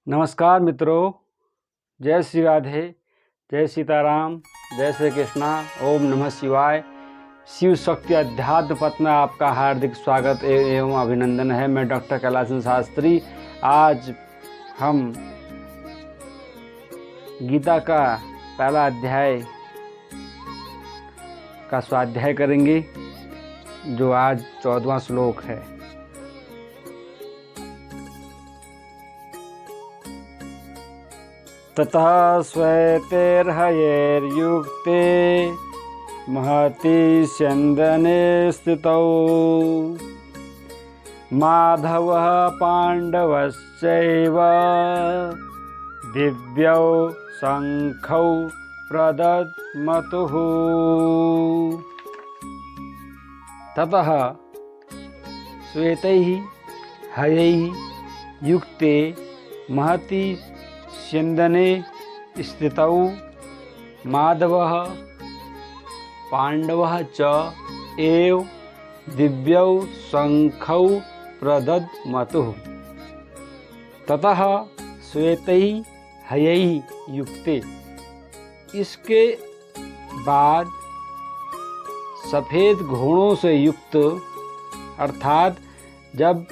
नमस्कार मित्रों, जय श्री राधे, जय सीताराम, जय श्री कृष्णा, ओम नमः शिवाय। शिव शक्ति अध्यात्म पथ में आपका हार्दिक स्वागत एवं अभिनंदन है। मैं डॉक्टर कैलाश शास्त्री। आज हम गीता का पहला अध्याय का स्वाध्याय करेंगे, जो आज 14वां श्लोक है। ततः श्वेतैर्हयैर्युक्ते महति स्यन्दने स्थितौ माधवः पाण्डवश्चैव दिव्यौ शङ्खौ प्रदद्मतुः। ततः श्वेतैः हयैः युक्ते महति स्यन्दने स्थितौ माधवः पाण्डवः च एव दिव्यौ शङ्खौ प्रदद्मतुः। ततः श्वेतैः हयैः युक्ते, इसके बाद सफ़ेद घोड़ों से युक्त, अर्थात जब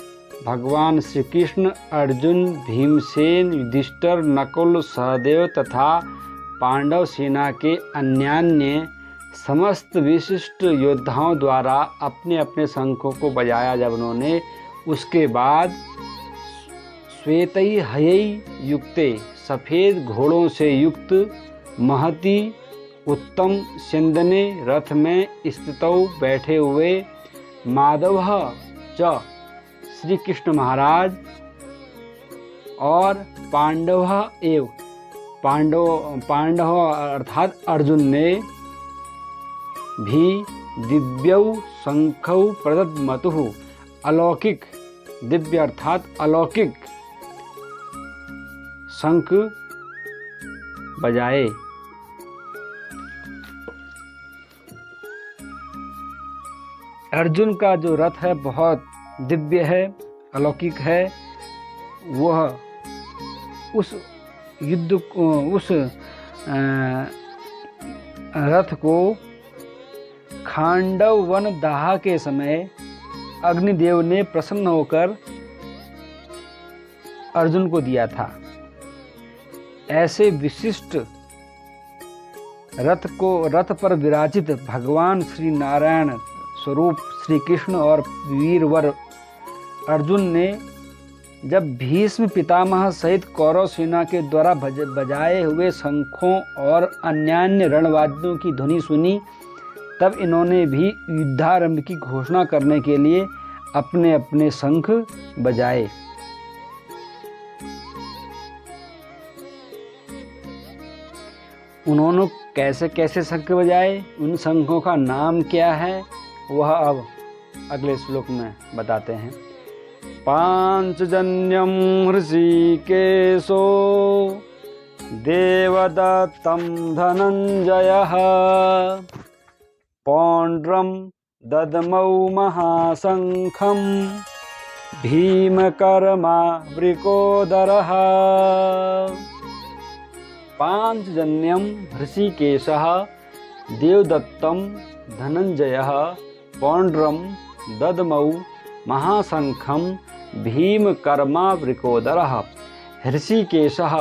भगवान श्री कृष्ण अर्जुन, भीमसेन, युधिष्ठिर, नकुल, सहदेव तथा पांडव सेना के अन्यान्य समस्त विशिष्ट योद्धाओं द्वारा अपने अपने शंखों को बजाया जब उन्होंने, उसके बाद श्वेतै हयै युक्ते, सफ़ेद घोड़ों से युक्त, महति उत्तम स्यन्दने रथ में स्थितौ बैठे हुए, माधवः च श्री कृष्ण महाराज और पांडव एव पांडव अर्थात अर्जुन ने भी दिव्यौ शंखौ प्रदद्मतुः, अलौकिक, दिव्य अर्थात अलौकिक शंख बजाए। अर्जुन का जो रथ है बहुत दिव्य है, अलौकिक है। वह उस युद्ध को, उस रथ को खांडव वन दाह के समय अग्निदेव ने प्रसन्न होकर अर्जुन को दिया था। ऐसे विशिष्ट रथ पर विराजित भगवान श्री नारायण स्वरूप श्री कृष्ण और वीरवर अर्जुन ने जब भीष्म पितामह सहित कौरव सेना के द्वारा बजाए हुए शंखों और अन्यान्य रणवाद्यों की ध्वनि सुनी, तब इन्होंने भी युद्धारंभ की घोषणा करने के लिए अपने अपने शंख बजाए। उन्होंने कैसे कैसे शंख बजाए, उन शंखों का नाम क्या है, वह अब अगले श्लोक में बताते हैं। पांचजन्यम हृषिकेशो देवदत्तं धनंजयः पौंड्रम ददमौ महाशंखं भीमकर्मा वृकोदरः। पांचजन्यम हृषिकेशः देवदत्तं धनंजयः पौंड्रम ददमौ महाशंखं भीमकर्मा वृकोदरः। हृषिकेशः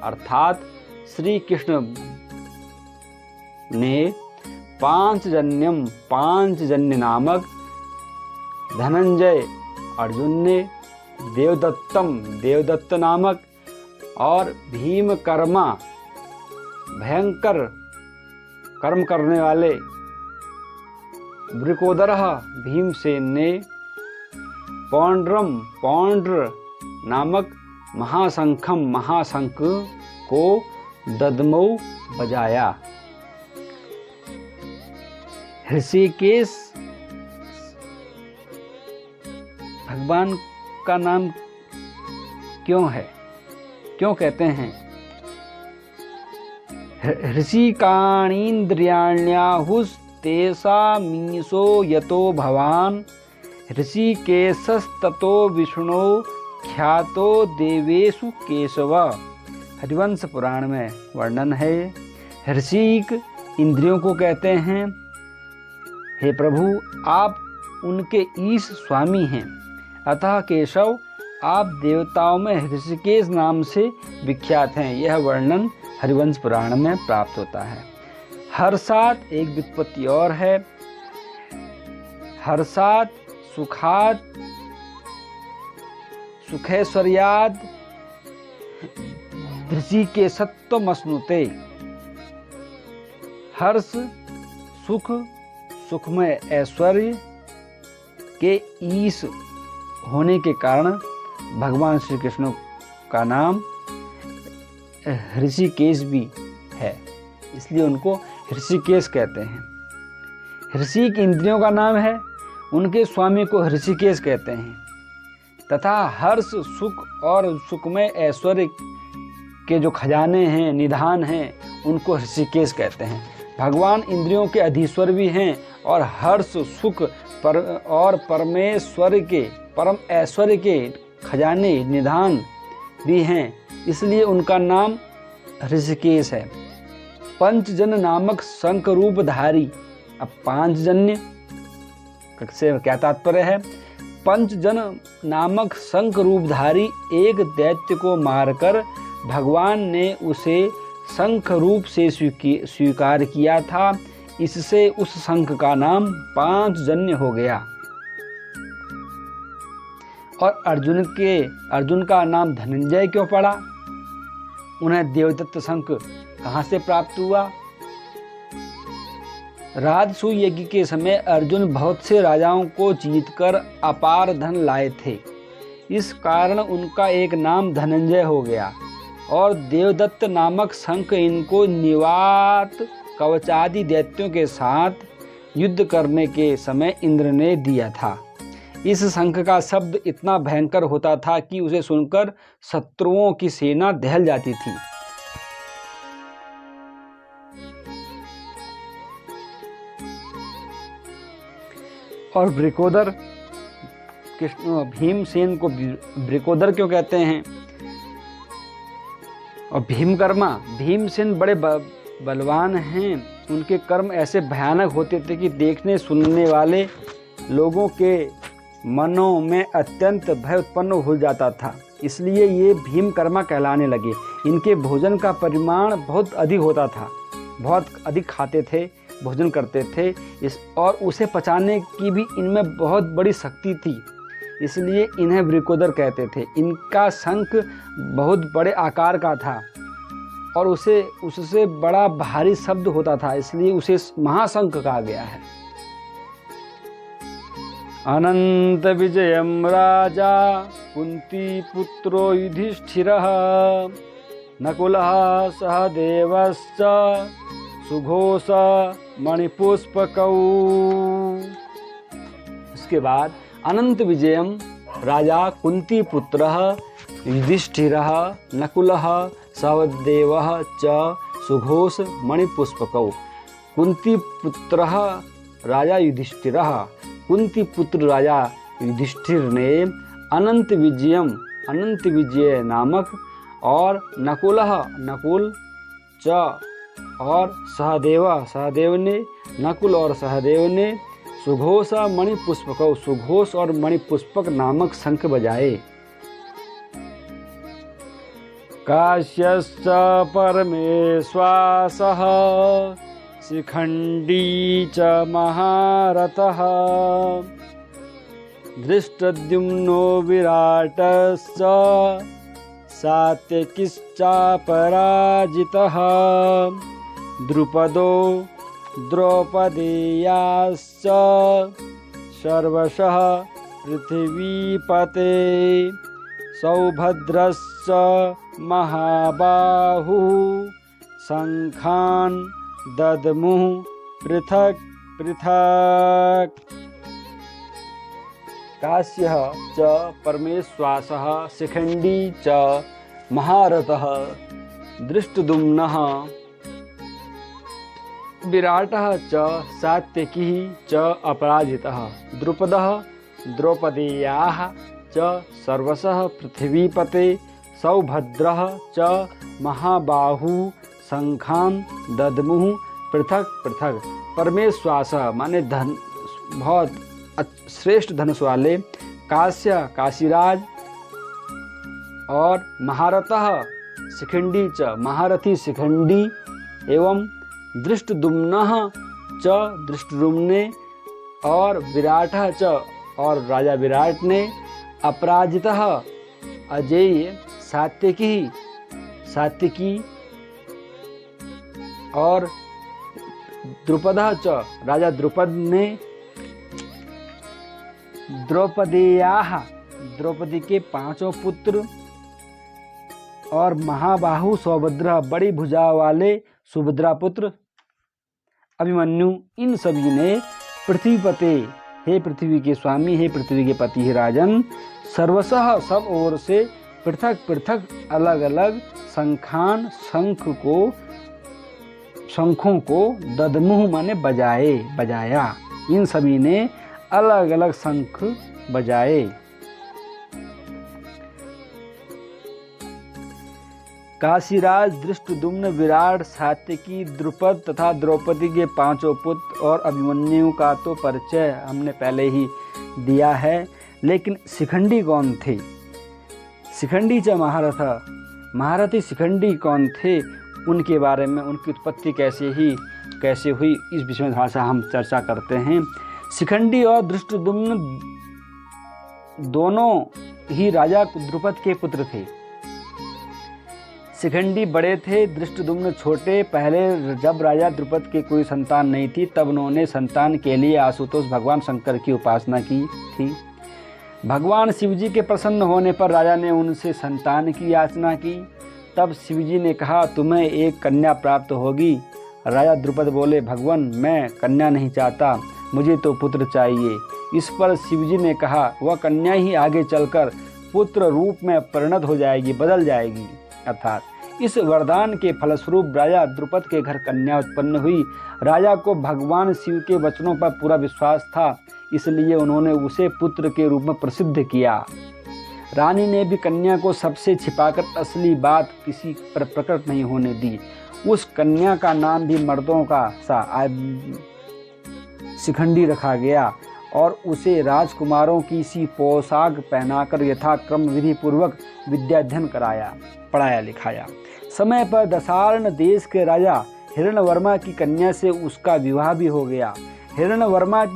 अर्थात श्री कृष्ण ने पांचजन्य नामक धनंजय अर्जुन ने, देवदत्त नामक और भीमकर्मा भयंकर कर्म करने वाले वृकोदरः भीमसेन ने, पौंड्र नामक महाशंख को ददमौ बजाया। हृषिकेश भगवान का नाम क्यों है, क्यों कहते हैं? हृषिकाणीन्द्रियाण्याहुस्तेषामीशो यतो भवान् ऋषिकेशस्ततो विष्णु ख्यातो देवेषु केशव। हरिवंश पुराण में वर्णन है। ऋषिक इंद्रियों को कहते हैं। हे प्रभु, आप उनके ईश स्वामी हैं, अतः केशव आप देवताओं में ऋषिकेश नाम से विख्यात हैं। यह वर्णन हरिवंश पुराण में प्राप्त होता है। हर्षात एक व्युत्पत्ति और है। हर्षात सुखात सुखैश्वर्याद ऋषिकेशत्वमश्नुते। हर्ष सुख सुखमय ऐश्वर्य के ईश होने के कारण भगवान श्री कृष्ण का नाम ऋषिकेश भी है, इसलिए उनको ऋषिकेश कहते हैं। ऋषिक इंद्रियों का नाम है, उनके स्वामी को ऋषिकेश कहते हैं। तथा हर्ष सुख और सुखमय ऐश्वर्य के जो खजाने हैं, निधान हैं, उनको ऋषिकेश कहते हैं। भगवान इंद्रियों के अधीश्वर भी हैं और हर्ष सुख और परमेश्वर के परम ऐश्वर्य के खजाने निधान भी हैं, इसलिए उनका नाम ऋषिकेश है। पंचजन नामक शंख रूपधारी। अब पांचजन्य से क्या तात्पर्य है? पंचजन नामक शंख रूपधारी एक दैत्य को मारकर भगवान ने उसे शंख रूप से स्वीकार किया था। इससे उस शंख का नाम पांचजन्य हो गया। और अर्जुन का नाम धनंजय क्यों पड़ा? उन्हें देवदत्त शंख कहाँ से प्राप्त हुआ? राजसूय यज्ञ के समय अर्जुन बहुत से राजाओं को जीतकर अपार धन लाए थे। इस कारण उनका एक नाम धनंजय हो गया और देवदत्त नामक शंख इनको निवात कवचादि दैत्यों के साथ युद्ध करने के समय इंद्र ने दिया था। इस शंख का शब्द इतना भयंकर होता था कि उसे सुनकर शत्रुओं की सेना दहल जाती थी। और ब्रिकोदर, कृष्ण भीमसेन को ब्रिकोदर क्यों कहते हैं? और भीमसेन बड़े बलवान हैं। उनके कर्म ऐसे भयानक होते थे कि देखने सुनने वाले लोगों के मनों में अत्यंत भय उत्पन्न हो जाता था, इसलिए ये भीमकर्मा कहलाने लगे। इनके भोजन का परिमाण बहुत अधिक होता था, बहुत अधिक खाते थे, भोजन करते थे और उसे पचाने की भी इनमें बहुत बड़ी शक्ति थी, इसलिए इन्हें वृकोदर कहते थे। इनका शंख बहुत बड़े आकार का था और उससे बड़ा भारी शब्द होता था, इसलिए उसे महाशंख कहा गया है। अनंत विजयम राजा कुंती पुत्रो युधिष्ठिरः नकुलः सहदेवश्च सुघोष मणिपुष्पकौ। इसके बाद अनंत विजयम राजा कुंती पुत्रः युधिष्ठिरः नकुलः सहदेवः च सुघोष मणिपुष्पकौ। कुंती पुत्रः राजा युधिष्ठिरः, कुंती पुत्र राजा युधिष्ठिर ने अनंत विजय नामक और नकुल च और सहदेव ने नकुल और सहदेव ने सुघोष मणिपुष्पकौ, सुघोष और मणिपुष्पक नामक शंख बजाए। काश्यश्च परमेश्वासः शिखंडी च महारथः धृष्टद्युम्नो विराटश्च सात्यकिश्चापराजितः द्रुपदो द्रौपदेयाश्च सर्वशः पृथिवीपते सौभद्रश्च महाबाहुः शंखान् दद्मुः पृथक् पृथक्। काश्यः च परमेश्वासः शिखंडी च महारथः धृष्टद्युम्नः विराटः च सात्यकिः च अपराजितः द्रुपदः द्रौपदेयाः च सर्वशः पृथ्वीपते सौभद्रः च महाबाहु शंखान दद्मुः पृथक पृथक। परमेश्वास माने धन बहुत श्रेष्ठ धनुष वाले, काश्य काशीराज और महारथः शिखंडी च महारथी शिखंडी एवं दृष्टद्युम्नः च दृष्टद्युम्ने और विराटः च और राजा विराट ने अपराजितः अजेय सात्यकी और द्रुपदः च राजा द्रुपद ने द्रौपदी के 5 पुत्र और महाबाहु सौभद्र बड़ी भुजा वाले सुभद्रा पुत्र अभिमन्यु, इन सभी ने पृथ्वीपते हे पृथ्वी के स्वामी, हे पृथ्वी के पति, हे राजन, सर्वशः सब ओर से पृथक पृथक अलग अलग शंखों को दद्मुह माने बजाया। इन सभी ने अलग अलग शंख बजाए। काशीराज दृष्टद्युम्न विराट सात्यकी द्रुपद तथा द्रौपदी के 5 पुत्र और अभिमन्यु का तो परिचय हमने पहले ही दिया है। लेकिन शिखंडी कौन थे? शिखंडी च महारथी शिखंडी कौन थे? उनके बारे में, उनकी उत्पत्ति कैसे हुई, इस विषय में थोड़ा सा हम चर्चा करते हैं। शिखंडी और दृष्टद्युम्न दोनों ही राजा द्रुपद के पुत्र थे। शिखंडी बड़े थे, दृष्टद्युम्न छोटे। पहले जब राजा द्रुपद के कोई संतान नहीं थी, तब उन्होंने संतान के लिए आशुतोष भगवान शंकर की उपासना की थी। भगवान शिवजी के प्रसन्न होने पर राजा ने उनसे संतान की याचना की। तब शिवजी ने कहा, तुम्हें एक कन्या प्राप्त होगी। राजा द्रुपद बोले, भगवान मैं कन्या नहीं चाहता, मुझे तो पुत्र चाहिए। इस पर शिवजी ने कहा, वह कन्या ही आगे चलकर पुत्र रूप में परिणत हो जाएगी, बदल जाएगी। अर्थात इस वरदान के फलस्वरूप राजा द्रुपद के घर कन्या उत्पन्न हुई। राजा को भगवान शिव के वचनों पर पूरा विश्वास था, इसलिए उन्होंने उसे पुत्र के रूप में प्रसिद्ध किया। रानी ने भी कन्या को सबसे छिपाकर असली बात किसी पर प्रकट नहीं होने दी। उस कन्या का नाम भी मर्दों का सा शिखंडी रखा गया और उसे राजकुमारों की सी पोशाक पहनाकर यथाक्रम विधि पूर्वक विद्याध्ययन पढ़ाया लिखाया। समय पर दशार्ण देश के राजा हिरण्यवर्मा की कन्या से उसका विवाह भी हो गया। हिरण्यवर्मा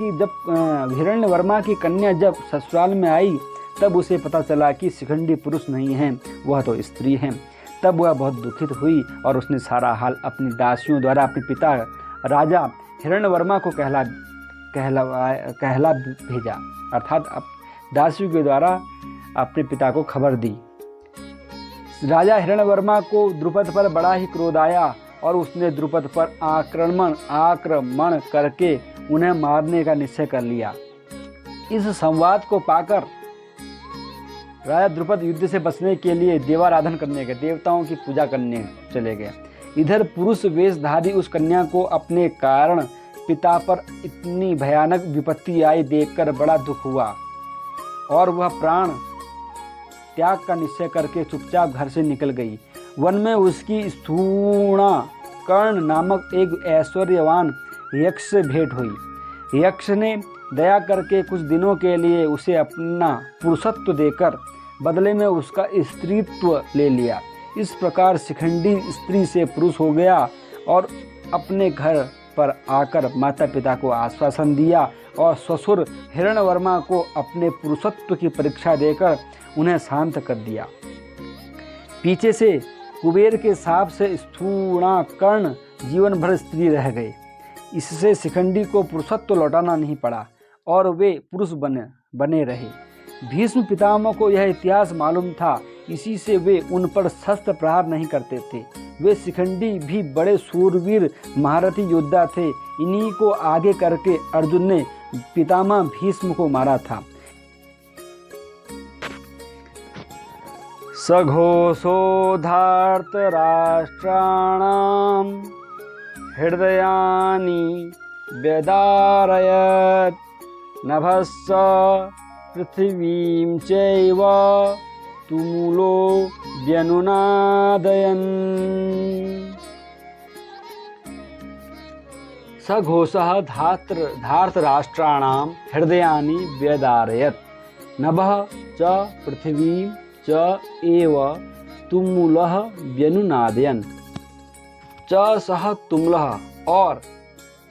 की कन्या जब ससुराल में आई, तब उसे पता चला कि शिखंडी पुरुष नहीं हैं, वह तो स्त्री हैं। तब वह बहुत दुखित हुई और उसने सारा हाल अपनी दासियों द्वारा अपने पिता राजा हिरण्यवर्मा को कहला भेजा। अर्थात दासियों के द्वारा अपने पिता को खबर दी। राजा हिरण्यवर्मा को द्रुपद पर बड़ा ही क्रोध आया और उसने द्रुपद पर आक्रमण करके उन्हें मारने का निश्चय कर लिया। इस संवाद को पाकर राजा द्रुपद युद्ध से बचने के लिए देवाराधन करने गए, देवताओं की पूजा करने चले गए। इधर पुरुष वेशधारी उस कन्या को अपने कारण पिता पर इतनी भयानक विपत्ति आई देखकर बड़ा दुख हुआ और वह प्राण त्याग का निश्चय करके चुपचाप घर से निकल गई। वन में उसकी स्थूणा कर्ण नामक एक ऐश्वर्यवान यक्ष से भेंट हुई। यक्ष ने दया करके कुछ दिनों के लिए उसे अपना पुरुषत्व देकर बदले में उसका स्त्रीत्व ले लिया। इस प्रकार शिखंडी स्त्री से पुरुष हो गया और अपने घर पर आकर माता पिता को आश्वासन दिया और ससुर हिरण्यवर्मा को अपने पुरुषत्व की परीक्षा देकर उन्हें शांत कर दिया। पीछे से कुबेर के शाप से स्थूणा कर्ण जीवन भर स्त्री रह गए। इससे शिखंडी को पुरुषत्व लौटाना नहीं पड़ा और वे पुरुष बने रहे। भीष्म पितामह को यह इतिहास मालूम था, इसी से वे उन पर शस्त्र प्रहार नहीं करते थे। वे शिखंडी भी बड़े सूरवीर महारथी योद्धा थे। इन्हीं को आगे करके अर्जुन ने पितामह भीष्म को मारा था। सघोषोधार्तराष्ट्राणां हृदयानि व्यदारयत् नभश्च पृथिवीं चैव तुमुलो व्यनुनादयन् सघोषः धार्तराष्ट्राणां हृदयानि व्यदारयत् नभः च पृथिवीं च एव तुमुलः व्यनुनादयन्। च सह तुमुलः और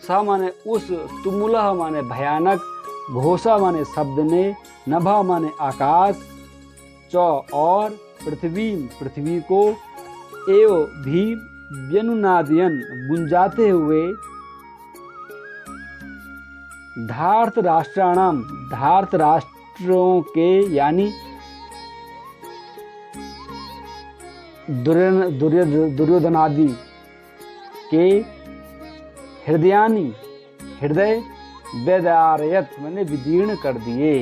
स माने उस, तुमुलः माने भयानक, घोषा माने शब्द ने, नभा माने आकाश, च और पृथ्वी को, एव भी व्यनुनादयन गुंजाते हुए, धार्त राष्ट्रों के यानी दुर्योधनादि के हृदय वेदारयत मैंने विदीर्ण कर दिए।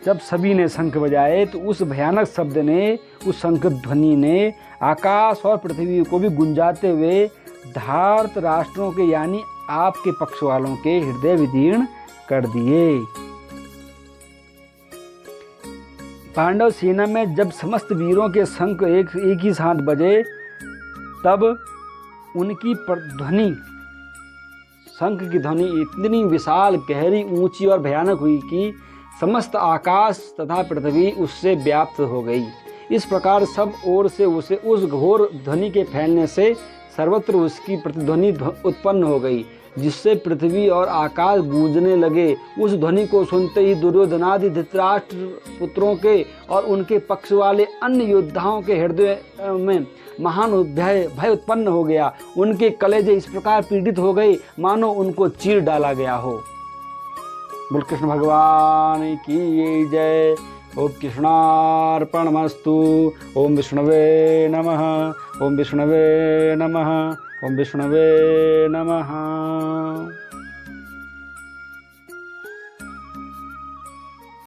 जब सभी ने शंख बजाए तो उस भयानक शब्द ने, उस शंख ध्वनि ने आकाश और पृथ्वी को भी गुंजाते हुए धार्त राष्ट्रों के यानी आपके पक्ष वालों के हृदय विदीर्ण कर दिए। पांडव सेना में जब समस्त वीरों के शंख एक ही साथ बजे, तब उनकी ध्वनि, शंख की ध्वनि इतनी विशाल, गहरी, ऊंची और भयानक हुई कि समस्त आकाश तथा पृथ्वी उससे व्याप्त हो गई। इस प्रकार सब ओर से उस घोर ध्वनि के फैलने से सर्वत्र उसकी प्रतिध्वनि उत्पन्न हो गई, जिससे पृथ्वी और आकाश गूंजने लगे। उस ध्वनि को सुनते ही दुर्योधनादि धृतराष्ट्र पुत्रों के और उनके पक्ष वाले अन्य योद्धाओं के हृदय में महान भय उत्पन्न हो गया। उनके कलेजे इस प्रकार पीड़ित हो गए मानो उनको चीर डाला गया हो। बोल कृष्ण भगवान की जय। ओम कृष्णार्पणमस्तु। ओम विष्णवे नमः। ओम विष्णवे नमः। ओम विष्णवे नमः।